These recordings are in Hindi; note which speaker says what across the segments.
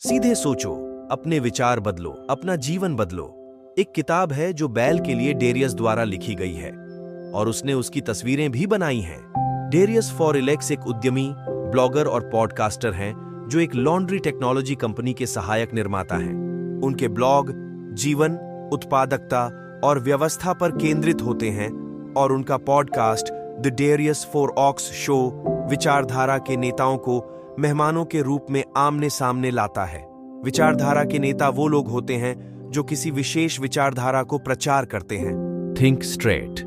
Speaker 1: सीधे सोचो, अपने विचार बदलो, अपना जीवन बदलो। एक किताब है जो बैल के लिए डेरियस द्वारा लिखी गई है और उसने उसकी तस्वीरें भी बनाई हैं। डेरियस फॉरेलेक्स एक उद्यमी, ब्लॉगर और पॉडकास्टर हैं जो एक लॉन्ड्री टेक्नोलॉजी कंपनी के सहायक निर्माता हैं। उनके ब्लॉग जीवन, उत्पादकता और व्यवस्था पर केंद्रित होते हैं और उनका पॉडकास्ट द डेरियस फॉरेलेक्स शो विचारधारा के नेताओं को मेहमानों के रूप में आमने सामने लाता है। विचारधारा के नेता वो लोग होते हैं जो किसी विशेष विचारधारा को प्रचार करते हैं। थिंक स्ट्रेट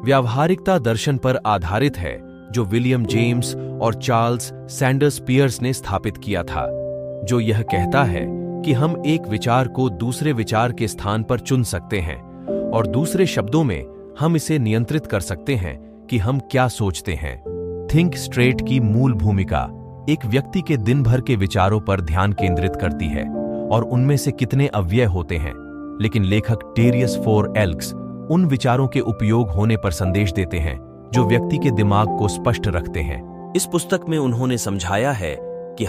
Speaker 1: व्यावहारिकता दर्शन पर आधारित है जो विलियम जेम्स और चार्ल्स सैंडर्स पियर्स ने स्थापित किया था, जो यह कहता है कि हम एक विचार को दूसरे विचार के स्थान पर चुन सकते हैं और दूसरे शब्दों में हम इसे नियंत्रित कर सकते हैं कि हम क्या सोचते हैं। थिंक स्ट्रेट की मूल भूमिका एक व्यक्ति के दिन भर के विचारों पर ध्यान केंद्रित करती है और उनमें से कितने अव्यय होते हैं, लेकिन लेखक डेरियस फॉरेलेक्स उन विचारों के उपयोग होने पर संदेश देते हैं जो व्यक्ति के दिमाग को स्पष्ट रखते हैं। इस पुस्तक में उन्होंने समझाया है कि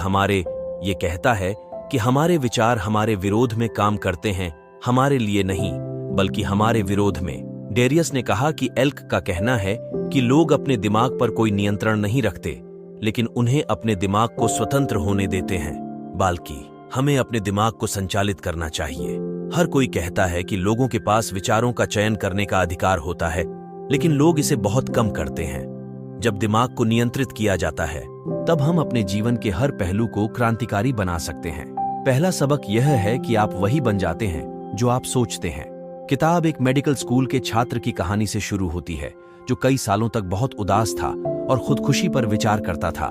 Speaker 1: ये कहता है कि हमारे विचार हमारे विरोध में काम करते हैं, हमारे लिए नहीं बल्कि हमारे विरोध में। डेरियस ने कहा कि एल्क का कहना है कि लोग अपने दिमाग पर कोई नियंत्रण नहीं रखते, लेकिन उन्हें अपने दिमाग को स्वतंत्र होने देते हैं, बल्कि हमें अपने दिमाग को संचालित करना चाहिए। हर कोई कहता है कि लोगों के पास विचारों का चयन करने का अधिकार होता है, लेकिन लोग इसे बहुत कम करते हैं। जब दिमाग को नियंत्रित किया जाता है, तब हम अपने जीवन के हर पहलू को क्रांतिकारी बना सकते हैं। पहला सबक यह है कि आप वही बन जाते हैं जो आप सोचते हैं। किताब एक मेडिकल स्कूल के छात्र की कहानी से शुरू होती है जो कई सालों तक बहुत उदास था और खुदकुशी पर विचार करता था।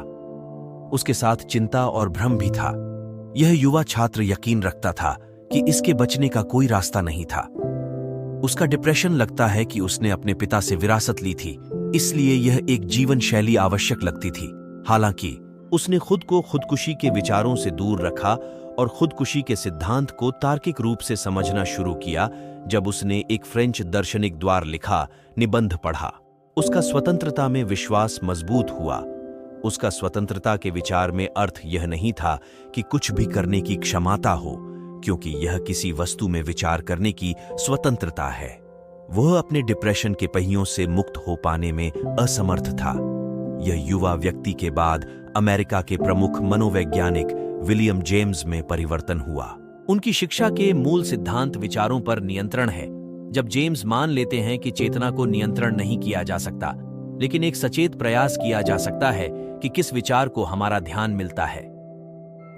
Speaker 1: उसके साथ चिंता और भ्रम भी था। यह युवा छात्र यकीन रखता था कि इसके बचने का कोई रास्ता नहीं था। उसका डिप्रेशन लगता है कि उसने अपने पिता से विरासत ली थी, इसलिए यह एक जीवन शैली आवश्यक लगती थी। हालांकि उसने खुद को खुदकुशी के विचारों से दूर रखा और खुदकुशी के सिद्धांत को तार्किक रूप से समझना शुरू किया जब उसने एक फ्रेंच दार्शनिक द्वारा लिखा निबंध पढ़ा। उसका स्वतंत्रता में विश्वास मजबूत हुआ। उसका स्वतंत्रता के विचार में अर्थ यह नहीं था कि कुछ भी करने की क्षमता हो, क्योंकि यह किसी वस्तु में विचार करने की स्वतंत्रता है। वह अपने डिप्रेशन के पहियों से मुक्त हो पाने में असमर्थ था। यह युवा व्यक्ति के बाद अमेरिका के प्रमुख मनोवैज्ञानिक विलियम जेम्स में परिवर्तन हुआ। उनकी शिक्षा के मूल सिद्धांत विचारों पर नियंत्रण है। जब जेम्स मान लेते हैं कि चेतना को नियंत्रण नहीं किया जा सकता, लेकिन एक सचेत प्रयास किया जा सकता है कि किस विचार को हमारा ध्यान मिलता है।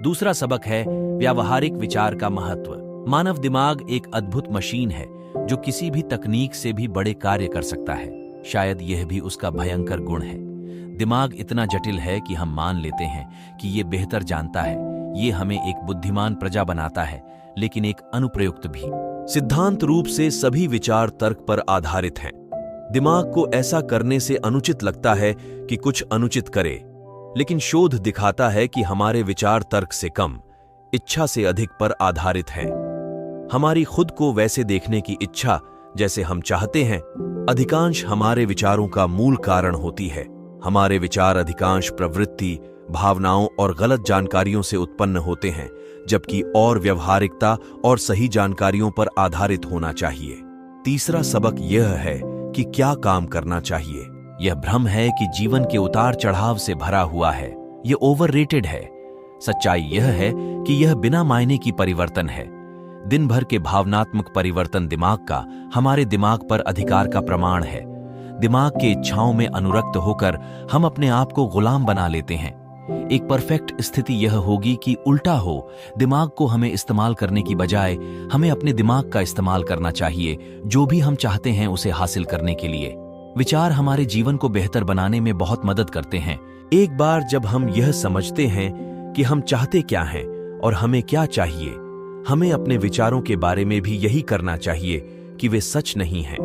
Speaker 1: दूसरा सबक है व्यावहारिक विचार का महत्व। मानव दिमाग एक अद्भुत मशीन है जो किसी भी तकनीक से भी बड़े कार्य कर सकता है। शायद यह भी उसका भयंकर गुण है। दिमाग इतना जटिल है कि हम मान लेते हैं कि ये बेहतर जानता है। ये हमें एक बुद्धिमान प्रजा बनाता है, लेकिन एक अनुप्रयुक्त भी। सिद्धांत रूप से सभी विचार तर्क पर आधारित हैं। दिमाग को ऐसा करने से अनुचित लगता है कि कुछ अनुचित करे, लेकिन शोध दिखाता है कि हमारे विचार तर्क से कम, इच्छा से अधिक पर आधारित हैं। हमारी खुद को वैसे देखने की इच्छा जैसे हम चाहते हैं, अधिकांश हमारे विचारों का मूल कारण होती है। हमारे विचार अधिकांश प्रवृत्ति, भावनाओं और गलत जानकारियों से उत्पन्न होते हैं, जबकि और व्यवहारिकता और सही जानकारियों पर आधारित होना चाहिए। तीसरा सबक यह है कि क्या काम करना चाहिए। यह भ्रम है कि जीवन के उतार चढ़ाव से भरा हुआ है। यह ओवररेटेड है। सच्चाई यह है कि यह बिना मायने की परिवर्तन है। दिन भर के भावनात्मक परिवर्तन दिमाग का हमारे दिमाग पर अधिकार का प्रमाण है। दिमाग के इच्छाओं में अनुरक्त होकर हम अपने आप को गुलाम बना लेते हैं। एक परफेक्ट स्थिति यह होगी कि उल्टा हो, दिमाग को हमें इस्तेमाल करने की बजाय हमें अपने दिमाग का इस्तेमाल करना चाहिए, जो भी हम चाहते हैं उसे हासिल करने के लिए। विचार हमारे जीवन को बेहतर बनाने में बहुत मदद करते हैं। एक बार जब हम यह समझते हैं कि हम चाहते क्या हैं और हमें क्या चाहिए, हमें अपने विचारों के बारे में भी यही करना चाहिए कि वे सच नहीं हैं।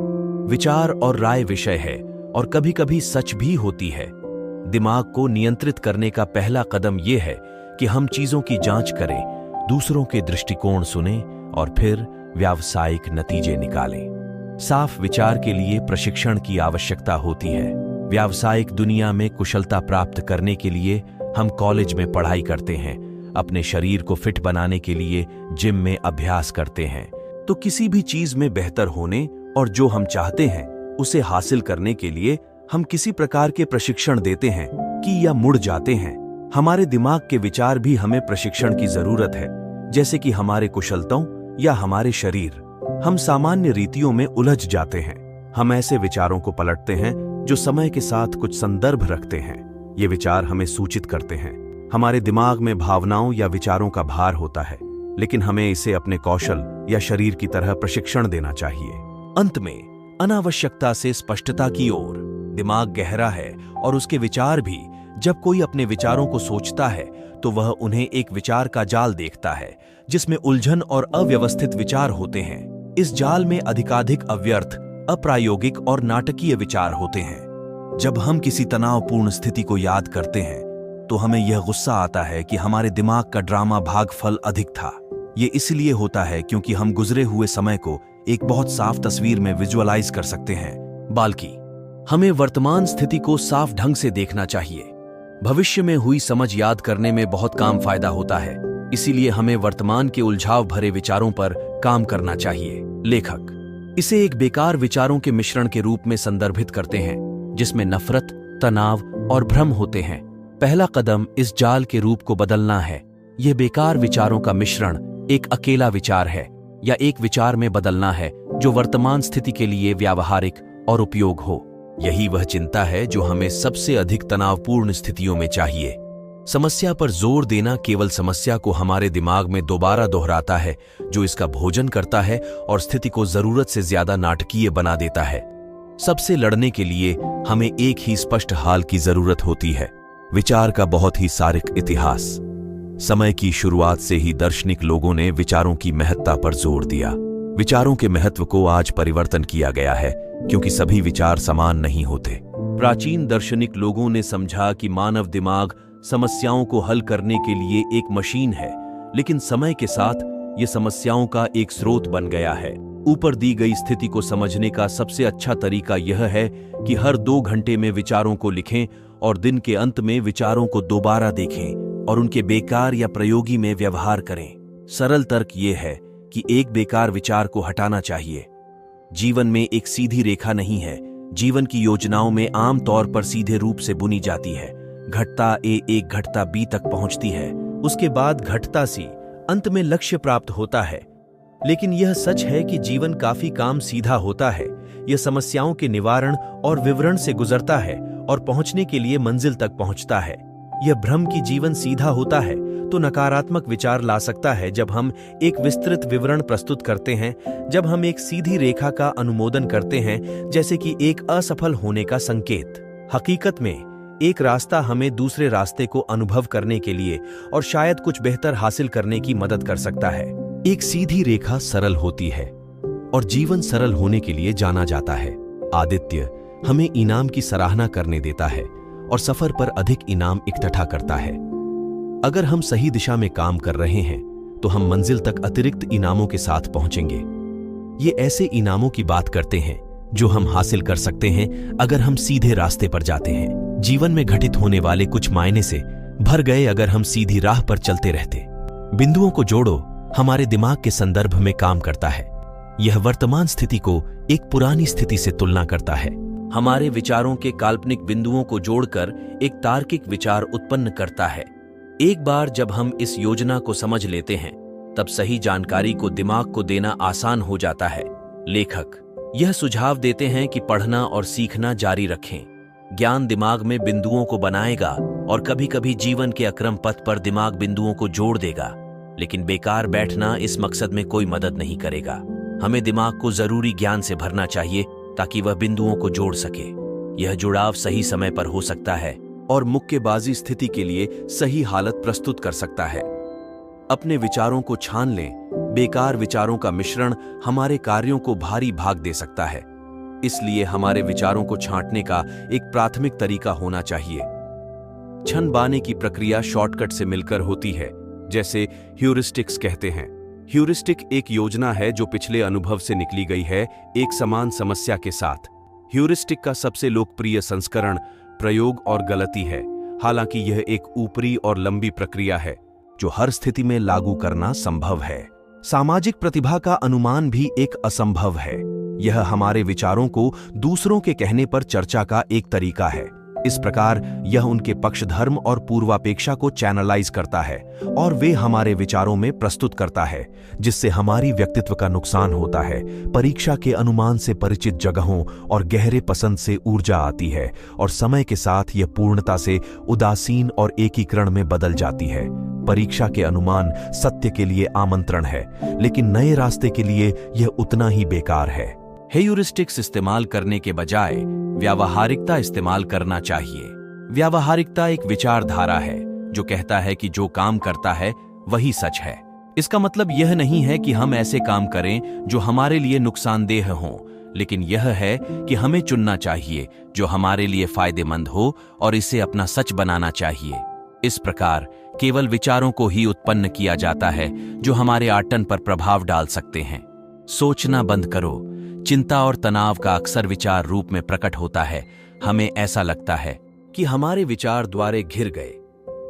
Speaker 1: विचार और राय विषय है और कभी-कभी सच भी होती है। दिमाग को नियंत्रित करने का पहला कदम यह है कि हम चीजों की जांच करें, दूसरों के दृष्टिकोण सुनें और फिर व्यावसायिक नतीजे निकालें। साफ विचार के लिए प्रशिक्षण की आवश्यकता होती है। व्यावसायिक दुनिया में कुशलता प्राप्त करने के लिए हम कॉलेज में पढ़ाई करते हैं, अपने शरीर को फिट बनाने के लिए जिम में अभ्यास करते हैं, तो किसी भी चीज में बेहतर होने और जो हम चाहते हैं उसे हासिल करने के लिए हम किसी प्रकार के प्रशिक्षण देते हैं कि या मुड़ जाते हैं। हमारे दिमाग के विचार भी हमें प्रशिक्षण की जरूरत है, जैसे कि हमारे कुशलताओं या हमारे शरीर। हम सामान्य रीतियों में उलझ जाते हैं। हम ऐसे विचारों को पलटते हैं जो समय के साथ कुछ संदर्भ रखते हैं। ये विचार हमें सूचित करते हैं। हमारे दिमाग में भावनाओं या विचारों का भार होता है, लेकिन हमें इसे अपने कौशल या शरीर की तरह प्रशिक्षण देना चाहिए। अंत में अनावश्यकता से स्पष्टता की ओर। दिमाग गहरा है और उसके विचार भी। जब कोई अपने विचारों को सोचता है तो वह उन्हें एक विचार का जाल देखता है जिसमें उलझन और अव्यवस्थित विचार होते हैं। इस जाल में अधिकाधिक अव्यर्थ, अप्रायोगिक और नाटकीय विचार होते हैं। जब हम किसी तनावपूर्ण स्थिति को याद करते हैं तो हमें यह गुस्सा आता है कि हमारे दिमाग का ड्रामा भागफल अधिक था। ये इसलिए होता है क्योंकि हम गुजरे हुए समय को एक बहुत साफ तस्वीर में विजुअलाइज कर सकते हैं। बल्कि हमें वर्तमान स्थिति को साफ ढंग से देखना चाहिए। भविष्य में हुई समझ याद करने में बहुत काम फायदा होता है, इसीलिए हमें वर्तमान के उलझाव भरे विचारों पर काम करना चाहिए। लेखक इसे एक बेकार विचारों के मिश्रण के रूप में संदर्भित करते हैं जिसमें नफरत, तनाव और भ्रम होते हैं। पहला कदम इस जाल के रूप को बदलना है। यह बेकार विचारों का मिश्रण एक अकेला विचार है या एक विचार में बदलना है जो वर्तमान स्थिति के लिए व्यावहारिक और उपयोग हो। यही वह चिंता है जो हमें सबसे अधिक तनावपूर्ण स्थितियों में चाहिए। समस्या पर जोर देना केवल समस्या को हमारे दिमाग में दोबारा दोहराता है, जो इसका भोजन करता है और स्थिति को जरूरत से ज्यादा नाटकीय बना देता है। सबसे लड़ने के लिए हमें एक ही स्पष्ट हाल की जरूरत होती है। विचार का बहुत ही सारिक इतिहास। समय की शुरुआत से ही दार्शनिक लोगों ने विचारों की महत्ता पर जोर दिया। विचारों के महत्व को आज परिवर्तन किया गया है क्योंकि सभी विचार समान नहीं होते। प्राचीन दार्शनिक लोगों ने समझा कि मानव दिमाग समस्याओं को हल करने के लिए एक मशीन है, लेकिन समय के साथ ये समस्याओं का एक स्रोत बन गया है। ऊपर दी गई स्थिति को समझने का सबसे अच्छा तरीका यह है कि हर 2 घंटे में विचारों को लिखें और दिन के अंत में विचारों को दोबारा देखें और उनके बेकार या प्रयोगी में व्यवहार करें। सरल तर्क यह है कि एक बेकार विचार को हटाना चाहिए। जीवन में एक सीधी रेखा नहीं है। जीवन की योजनाओं में आम तौर पर सीधे रूप से बुनी जाती है। घटता ए एक घटता बी तक पहुंचती है, उसके बाद घटता सी, अंत में लक्ष्य प्राप्त होता है। लेकिन यह सच है कि जीवन काफी काम सीधा होता है। यह समस्याओं के निवारण और विवरण से गुजरता है और पहुंचने के लिए मंजिल तक पहुंचता है। यह भ्रम की जीवन सीधा होता है तो नकारात्मक विचार ला सकता है जब हम एक विस्तृत विवरण प्रस्तुत करते हैं, जब हम एक सीधी रेखा का अनुमोदन करते हैं जैसे कि एक असफल होने का संकेत। हकीकत में एक रास्ता हमें दूसरे रास्ते को अनुभव करने के लिए और शायद कुछ बेहतर हासिल करने की मदद कर सकता है। एक सीधी रेखा सरल होती है और जीवन सरल होने के लिए जाना जाता है। आदित्य हमें इनाम की सराहना करने देता है और सफर पर अधिक इनाम इकट्ठा करता है। अगर हम सही दिशा में काम कर रहे हैं तो हम मंजिल तक अतिरिक्त इनामों के साथ पहुंचेंगे। ये ऐसे इनामों की बात करते हैं जो हम हासिल कर सकते हैं अगर हम सीधे रास्ते पर जाते हैं। जीवन में घटित होने वाले कुछ मायने से भर गए अगर हम सीधी राह पर चलते रहते। बिंदुओं को जोड़ो हमारे दिमाग के संदर्भ में काम करता है। यह वर्तमान स्थिति को एक पुरानी स्थिति से तुलना करता है। हमारे विचारों के काल्पनिक बिंदुओं को जोड़कर एक तार्किक विचार उत्पन्न करता है। एक बार जब हम इस योजना को समझ लेते हैं तब सही जानकारी को दिमाग को देना आसान हो जाता है। लेखक यह सुझाव देते हैं कि पढ़ना और सीखना जारी रखें। ज्ञान दिमाग में बिंदुओं को बनाएगा और कभी कभी जीवन के अक्रम पथ पर दिमाग बिंदुओं को जोड़ देगा, लेकिन बेकार बैठना इस मकसद में कोई मदद नहीं करेगा। हमें दिमाग को जरूरी ज्ञान से भरना चाहिए ताकि वह बिंदुओं को जोड़ सके। यह जुड़ाव सही समय पर हो सकता है और मुक्केबाजी स्थिति के लिए सही हालत प्रस्तुत कर सकता है। अपने विचारों को छान लें। बेकार विचारों का मिश्रण हमारे कार्यों को भारी भाग दे सकता है, इसलिए हमारे विचारों को छांटने का एक प्राथमिक तरीका होना चाहिए। छन बाने की प्रक्रिया शॉर्टकट से मिलकर होती है, जैसे ह्यूरिस्टिक्स कहते हैं। ह्यूरिस्टिक एक योजना है जो पिछले अनुभव से निकली गई है एक समान समस्या के साथ। ह्यूरिस्टिक का सबसे लोकप्रिय संस्करण प्रयोग और गलती है, हालांकि यह एक ऊपरी और लंबी प्रक्रिया है। जो हर स्थिति में लागू करना संभव है। सामाजिक प्रतिभा का अनुमान भी एक असंभव है। यह हमारे विचारों को दूसरों के कहने पर चर्चा का एक तरीका है। इस प्रकार यह उनके पक्षधर्म और पूर्वापेक्षा को चैनलाइज करता है और वे हमारे विचारों में प्रस्तुत करता है, जिससे हमारी व्यक्तित्व का नुकसान होता है। परीक्षा के अनुमान से परिचित जगहों और गहरे पसंद से ऊर्जा आती है और समय के साथ यह पूर्णता से उदासीन और एकीकरण में बदल जाती है। परीक्षा के अनुमान सत्य के लिए आमंत्रण है, लेकिन नए रास्ते के लिए यह उतना ही बेकार है। हेयूरिस्टिक्स इस्तेमाल करने के बजाय व्यावहारिकता इस्तेमाल करना चाहिए। व्यावहारिकता एक विचारधारा है जो कहता है कि जो काम करता है वही सच है। इसका मतलब यह नहीं है कि हम ऐसे काम करें जो हमारे लिए नुकसानदेह हों, लेकिन यह है कि हमें चुनना चाहिए जो हमारे लिए फायदेमंद हो और इसे अपना सच बनाना चाहिए। इस प्रकार केवल विचारों को ही उत्पन्न किया जाता है जो हमारे आटन पर प्रभाव डाल सकते हैं। सोचना बंद करो। चिंता और तनाव का अक्सर विचार रूप में प्रकट होता है। हमें ऐसा लगता है कि हमारे विचार द्वारे घिर गए।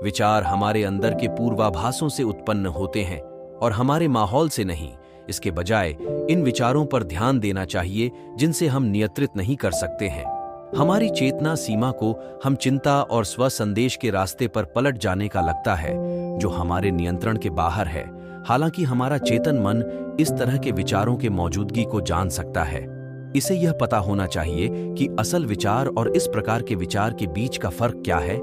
Speaker 1: विचार हमारे अंदर के पूर्वाभासों से उत्पन्न होते हैं और हमारे माहौल से नहीं। इसके बजाय इन विचारों पर ध्यान देना चाहिए जिनसे हम नियंत्रित नहीं कर सकते हैं। हमारी चेतना सीमा को हम चिंता और स्व संदेश के रास्ते पर पलट जाने का लगता है, जो हमारे नियंत्रण के बाहर है। हालांकि हमारा चेतन मन इस तरह के विचारों के मौजूदगी को जान सकता है। इसे यह पता होना चाहिए कि असल विचार और इस प्रकार के विचार के बीच का फर्क क्या है।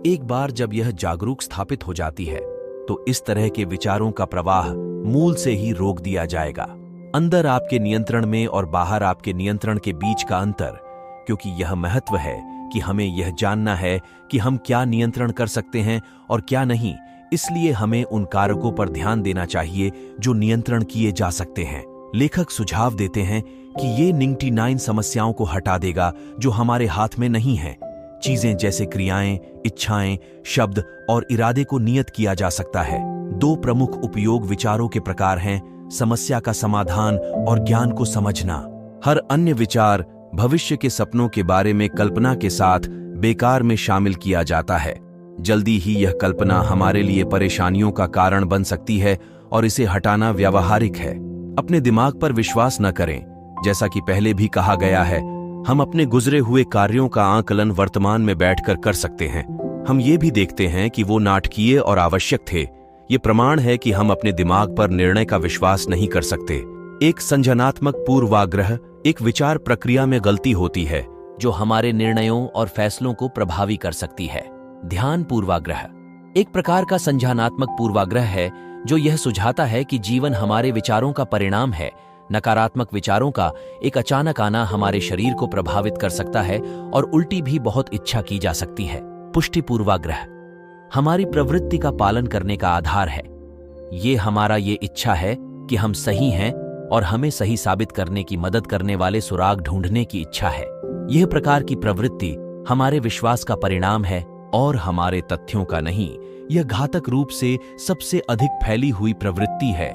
Speaker 1: एक बार जब यह जागरूक स्थापित हो जाती है तो इस तरह के विचारों का प्रवाह मूल से ही रोक दिया जाएगा। अंदर आपके नियंत्रण में और बाहर आपके नियंत्रण के बीच का अंतर, क्योंकि यह महत्व है कि हमें यह जानना है कि हम क्या नियंत्रण कर सकते हैं और क्या नहीं। इसलिए हमें उन कारकों पर ध्यान देना चाहिए जो नियंत्रण किए जा सकते हैं। लेखक सुझाव देते हैं कि ये 99 समस्याओं को हटा देगा जो हमारे हाथ में नहीं है। चीजें जैसे क्रियाएं, इच्छाएं, शब्द और इरादे को नियत किया जा सकता है। 2 प्रमुख उपयोग विचारों के प्रकार हैं: समस्या का समाधान और ज्ञान को समझना। हर अन्य विचार भविष्य के सपनों के बारे में कल्पना के साथ बेकार में शामिल किया जाता है। जल्दी ही यह कल्पना हमारे लिए परेशानियों का कारण बन सकती है और इसे हटाना व्यावहारिक है। अपने दिमाग पर विश्वास न करें। जैसा कि पहले भी कहा गया है, हम अपने गुजरे हुए कार्यों का आकलन वर्तमान में बैठकर कर सकते हैं। हम ये भी देखते हैं कि वो नाटकीय और आवश्यक थे। ये प्रमाण है कि हम अपने दिमाग पर निर्णय का विश्वास नहीं कर सकते। एक संज्ञानात्मक पूर्वाग्रह एक विचार प्रक्रिया में गलती होती है जो हमारे निर्णयों और फैसलों को प्रभावी कर सकती है। ध्यान पूर्वाग्रह एक प्रकार का संज्ञानात्मक पूर्वाग्रह है जो यह सुझाता है कि जीवन हमारे विचारों का परिणाम है। नकारात्मक विचारों का एक अचानक आना हमारे शरीर को प्रभावित कर सकता है और उल्टी भी बहुत इच्छा की जा सकती है। पुष्टि पूर्वाग्रह हमारी प्रवृत्ति का पालन करने का आधार है। ये हमारा ये इच्छा है कि हम सही हैं और हमें सही साबित करने की मदद करने वाले सुराग ढूंढने की इच्छा है। यह प्रकार की प्रवृत्ति हमारे विश्वास का परिणाम है और हमारे तथ्यों का नहीं। यह घातक रूप से सबसे अधिक फैली हुई प्रवृत्ति है।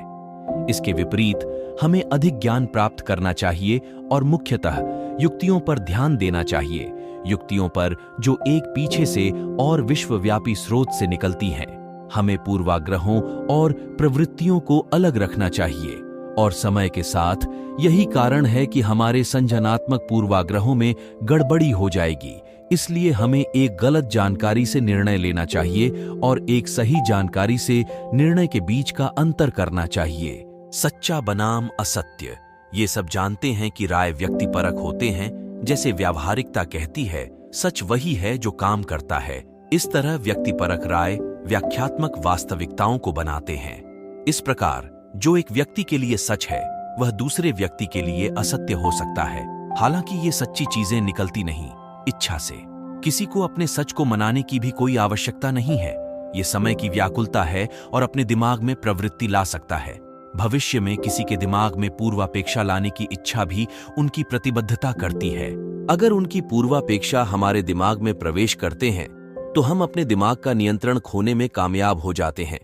Speaker 1: इसके विपरीत हमें अधिक ज्ञान प्राप्त करना चाहिए और मुख्यतः युक्तियों पर ध्यान देना चाहिए। युक्तियों पर जो एक पीछे से और विश्वव्यापी स्रोत से निकलती हैं। हमें पूर्वाग्रहों और प्रवृत्तियों को अलग रखना चाहिए और समय के साथ यही कारण है कि हमारे संज्ञानात्मक पूर्वाग्रहों में गड़बड़ी हो जाएगी। इसलिए हमें एक गलत जानकारी से निर्णय लेना चाहिए और एक सही जानकारी से निर्णय के बीच का अंतर करना चाहिए। सच्चा बनाम असत्य ये सब जानते हैं कि राय व्यक्तिपरक होते हैं। जैसे व्यावहारिकता कहती है, सच वही है जो काम करता है। इस तरह व्यक्तिपरक राय व्याख्यात्मक वास्तविकताओं को बनाते हैं। इस प्रकार जो एक व्यक्ति के लिए सच है वह दूसरे व्यक्ति के लिए असत्य हो सकता है। हालांकि ये सच्ची चीजें निकलती नहीं इच्छा से। किसी को अपने सच को मनाने की भी कोई आवश्यकता नहीं है। ये समय की व्याकुलता है और अपने दिमाग में प्रवृत्ति ला सकता है। भविष्य में किसी के दिमाग में पूर्वापेक्षा लाने की इच्छा भी उनकी प्रतिबद्धता करती है। अगर उनकी पूर्वापेक्षा हमारे दिमाग में प्रवेश करते हैं तो हम अपने दिमाग का नियंत्रण खोने में कामयाब हो जाते हैं।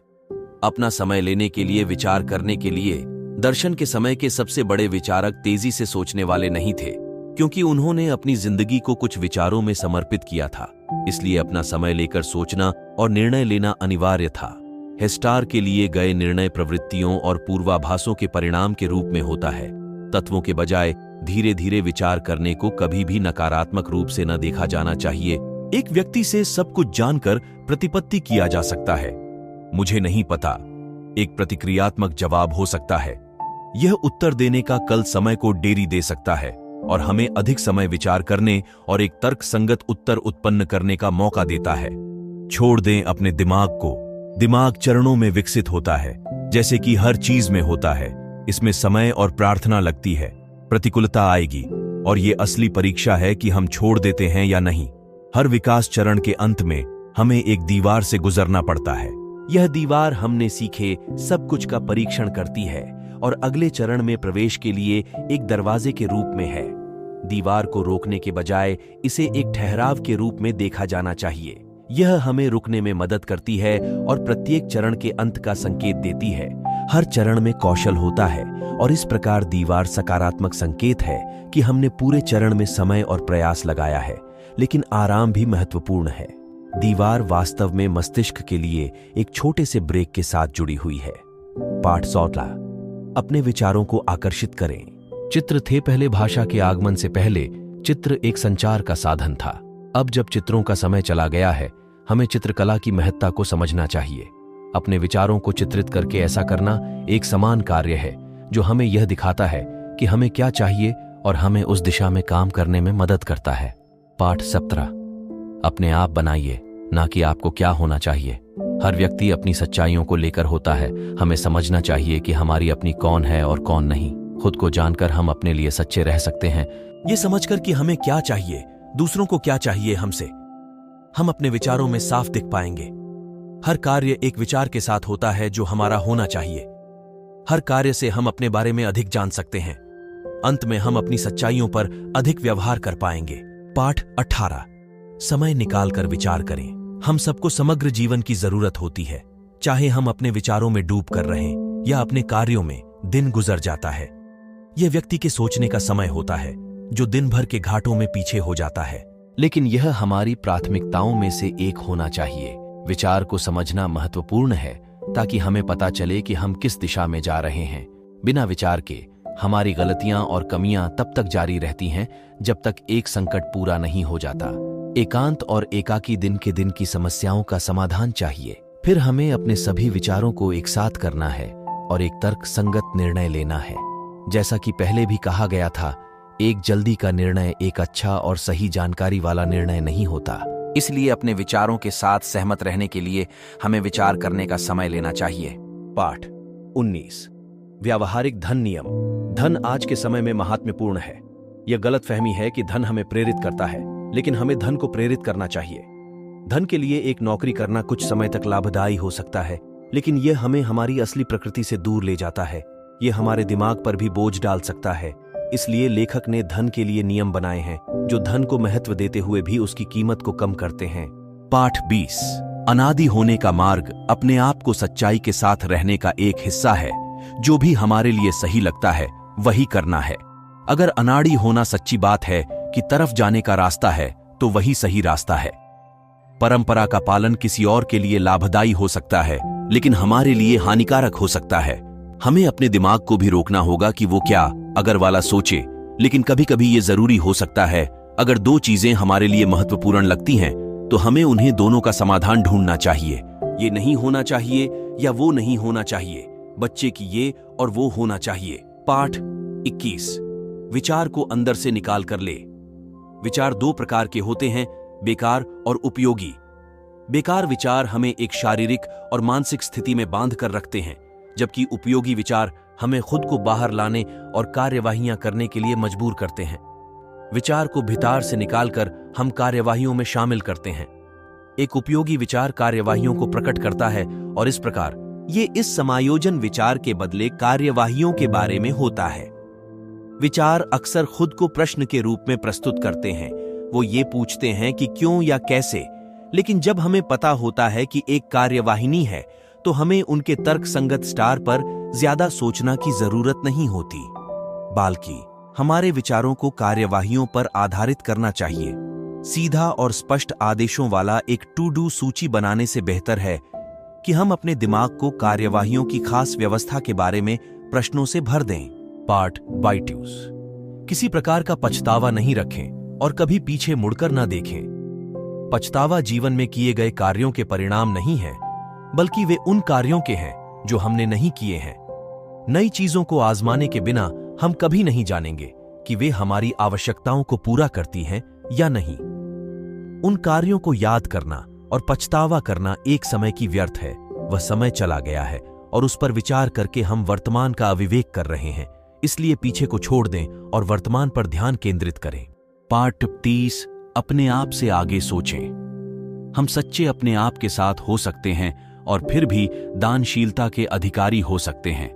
Speaker 1: अपना समय लेने के लिए विचार करने के लिए दर्शन के समय के सबसे बड़े विचारक तेजी से सोचने वाले नहीं थे, क्योंकि उन्होंने अपनी जिंदगी को कुछ विचारों में समर्पित किया था। इसलिए अपना समय लेकर सोचना और निर्णय लेना अनिवार्य था। स्टार के लिए गए निर्णय प्रवृत्तियों और पूर्वाभासों के परिणाम के रूप में होता है। तत्वों के बजाय धीरे धीरे विचार करने को कभी भी नकारात्मक रूप से न देखा जाना चाहिए। एक व्यक्ति से सब कुछ जानकर प्रतिपत्ति किया जा सकता है, मुझे नहीं पता, एक प्रतिक्रियात्मक जवाब हो सकता है। यह उत्तर देने का कल समय को देरी दे सकता है और हमें अधिक समय विचार करने और एक तर्कसंगत उत्तर उत्पन्न करने का मौका देता है। छोड़ दें अपने दिमाग को। दिमाग चरणों में विकसित होता है, जैसे कि हर चीज में होता है। इसमें समय और प्रार्थना लगती है। प्रतिकूलता आएगी और ये असली परीक्षा है कि हम छोड़ देते हैं या नहीं। हर विकास चरण के अंत में हमें एक दीवार से गुजरना पड़ता है। यह दीवार हमने सीखे सब कुछ का परीक्षण करती है और अगले चरण में प्रवेश के लिए एक दरवाजे के रूप में है। दीवार को रोकने के बजाय इसे एक ठहराव के रूप में देखा जाना चाहिए। यह हमें रुकने में मदद करती है और प्रत्येक चरण के अंत का संकेत देती है। हर चरण में कौशल होता है और इस प्रकार दीवार सकारात्मक संकेत है कि हमने पूरे चरण में समय और प्रयास लगाया है, लेकिन आराम भी महत्वपूर्ण है। दीवार वास्तव में मस्तिष्क के लिए एक छोटे से ब्रेक के साथ जुड़ी हुई है। पाठ 16। अपने विचारों को आकर्षित करें। चित्र थे पहले। भाषा के आगमन से पहले चित्र एक संचार का साधन था। अब जब चित्रों का समय चला गया है, हमें चित्रकला की महत्ता को समझना चाहिए। अपने विचारों को चित्रित करके ऐसा करना एक समान कार्य है जो हमें यह दिखाता है कि हमें क्या चाहिए और हमें उस दिशा में काम करने में मदद करता है। पाठ 17। अपने आप बनाइए, ना कि आपको क्या होना चाहिए। हर व्यक्ति अपनी सच्चाइयों को लेकर होता है। हमें समझना चाहिए कि हमारी अपनी कौन है और कौन नहीं। खुद को जानकर हम अपने लिए सच्चे रह सकते हैं। ये समझकर कि हमें क्या चाहिए, दूसरों को क्या चाहिए हमसे, हम अपने विचारों में साफ दिख पाएंगे। हर कार्य एक विचार के साथ होता है जो हमारा होना चाहिए। हर कार्य से हम अपने बारे में अधिक जान सकते हैं। अंत में हम अपनी सच्चाइयों पर अधिक व्यवहार कर पाएंगे। पाठ 18। समय निकालकर विचार करें। हम सबको समग्र जीवन की जरूरत होती है, चाहे हम अपने विचारों में डूब कर रहें या अपने कार्यों में। दिन गुजर जाता है। यह व्यक्ति के सोचने का समय होता है जो दिन भर के घाटों में पीछे हो जाता है, लेकिन यह हमारी प्राथमिकताओं में से एक होना चाहिए। विचार को समझना महत्वपूर्ण है ताकि हमें पता चले कि हम किस दिशा में जा रहे हैं। बिना विचार के हमारी गलतियां और कमियां तब तक जारी रहती हैं जब तक एक संकट पूरा नहीं हो जाता। एकांत और एकाकी दिन के दिन की समस्याओं का समाधान चाहिए। फिर हमें अपने सभी विचारों को एक साथ करना है और एक तर्कसंगत निर्णय लेना है। जैसा कि पहले भी कहा गया था, एक जल्दी का निर्णय एक अच्छा और सही जानकारी वाला निर्णय नहीं होता। इसलिए अपने विचारों के साथ सहमत रहने के लिए हमें विचार करने का समय लेना चाहिए। पाठ 19। व्यावहारिक धन नियम। धन आज के समय में महात्म्यपूर्ण है। यह गलतफहमी है कि धन हमें प्रेरित करता है, लेकिन हमें धन को प्रेरित करना चाहिए। धन के लिए एक नौकरी करना कुछ समय तक लाभदायी हो सकता है, लेकिन यह हमें हमारी असली प्रकृति से दूर ले जाता है। यह हमारे दिमाग पर भी बोझ डाल सकता है। इसलिए लेखक ने धन के लिए नियम बनाए हैं जो धन को महत्व देते हुए भी उसकी कीमत को कम करते हैं। पाठ 20। अनादि होने का मार्ग अपने आप को सच्चाई के साथ रहने का एक हिस्सा है। जो भी हमारे लिए सही लगता है वही करना है। अगर अनाड़ी होना सच्ची बात है कि तरफ जाने का रास्ता है, तो वही सही रास्ता है। परंपरा का पालन किसी और के लिए लाभदायी हो सकता है, लेकिन हमारे लिए हानिकारक हो सकता है। हमें अपने दिमाग को भी रोकना होगा कि वो क्या अगर वाला सोचे, लेकिन कभी कभी ये जरूरी हो सकता है। अगर दो चीजें हमारे लिए महत्वपूर्ण लगती हैं, तो हमें उन्हें दोनों का समाधान ढूंढना चाहिए। ये नहीं होना चाहिए या वो नहीं होना चाहिए। बच्चे की ये और वो होना चाहिए। पाठ 21। विचार को अंदर से निकाल कर ले। विचार दो प्रकार के होते हैं, बेकार और उपयोगी। बेकार विचार हमें एक शारीरिक और मानसिक स्थिति में बांध कर रखते हैं, जबकि उपयोगी विचार हमें खुद को बाहर लाने और कार्यवाहियां करने के लिए मजबूर करते हैं। विचार को भीतर से निकालकर हम कार्यवाहियों में शामिल करते हैं। एक उपयोगी विचार कार्यवाहियों को प्रकट करता है और इस प्रकार ये इस समायोजन विचार के बदले कार्यवाहियों के बारे में होता है। विचार अक्सर खुद को प्रश्न के रूप में प्रस्तुत करते हैं। वो ये पूछते हैं कि क्यों या कैसे, लेकिन जब हमें पता होता है कि एक कार्यवाहिनी है, तो हमें उनके तर्कसंगत स्टार पर ज्यादा सोचना की जरूरत नहीं होती, बल्कि हमारे विचारों को कार्यवाहियों पर आधारित करना चाहिए। सीधा और स्पष्ट आदेशों वाला एक टू डू सूची बनाने से बेहतर है कि हम अपने दिमाग को कार्यवाहियों की खास व्यवस्था के बारे में प्रश्नों से भर दें। पार्ट बाइट्यूज। किसी प्रकार का पछतावा नहीं रखें और कभी पीछे मुड़कर न देखें। पछतावा जीवन में किए गए कार्यों के परिणाम नहीं है, बल्कि वे उन कार्यों के हैं जो हमने नहीं किए हैं। नई चीजों को आजमाने के बिना हम कभी नहीं जानेंगे कि वे हमारी आवश्यकताओं को पूरा करती हैं या नहीं। उन कार्यों को याद करना और पछतावा करना एक समय की व्यर्थ है। वह समय चला गया है और उस पर विचार करके हम वर्तमान का अविवेक कर रहे हैं। इसलिए पीछे को छोड़ दें और वर्तमान पर ध्यान केंद्रित करें। पार्ट 30। अपने आप से आगे सोचें। हम सच्चे अपने आप के साथ हो सकते हैं और फिर भी दानशीलता के अधिकारी हो सकते हैं।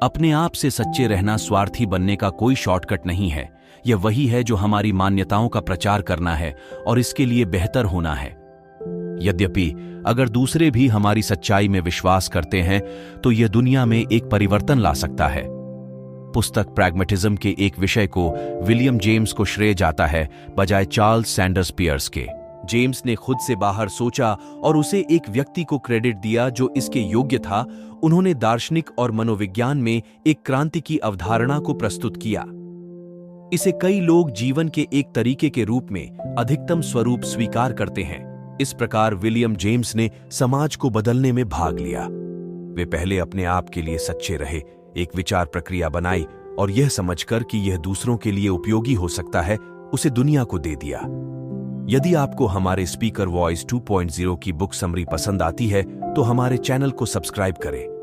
Speaker 1: अपने आप से सच्चे रहना स्वार्थी बनने का कोई शॉर्टकट नहीं है। यह वही है जो हमारी मान्यताओं का प्रचार करना है और इसके लिए बेहतर होना है। यद्यपि अगर दूसरे भी हमारी सच्चाई में विश्वास करते हैं तो यह दुनिया में एक परिवर्तन ला सकता है। पुस्तक प्रैग्मेटिज्म के एक विषय को विलियम जेम्स को श्रेय जाता है, बजाय चार्ल्स सैंडर्स पियर्स के। जेम्स ने खुद से बाहर सोचा और उसे एक व्यक्ति को क्रेडिट दिया जो इसके योग्य था। उन्होंने दार्शनिक और मनोविज्ञान में एक क्रांति की अवधारणा को प्रस्तुत किया। इसे कई लोग जीवन के एक तरीके के रूप में अधिकतम स्वरूप स्वीकार करते हैं। इस प्रकार विलियम जेम्स ने समाज को बदलने में भाग लिया। वे पहले अपने आप के लिए सच्चे रहे, एक विचार प्रक्रिया बनाई और यह समझकर कि यह दूसरों के लिए उपयोगी हो सकता है, उसे दुनिया को दे दिया। यदि आपको हमारे स्पीकर वॉइस 2.0 की बुक समरी पसंद आती है तो हमारे चैनल को सब्सक्राइब करें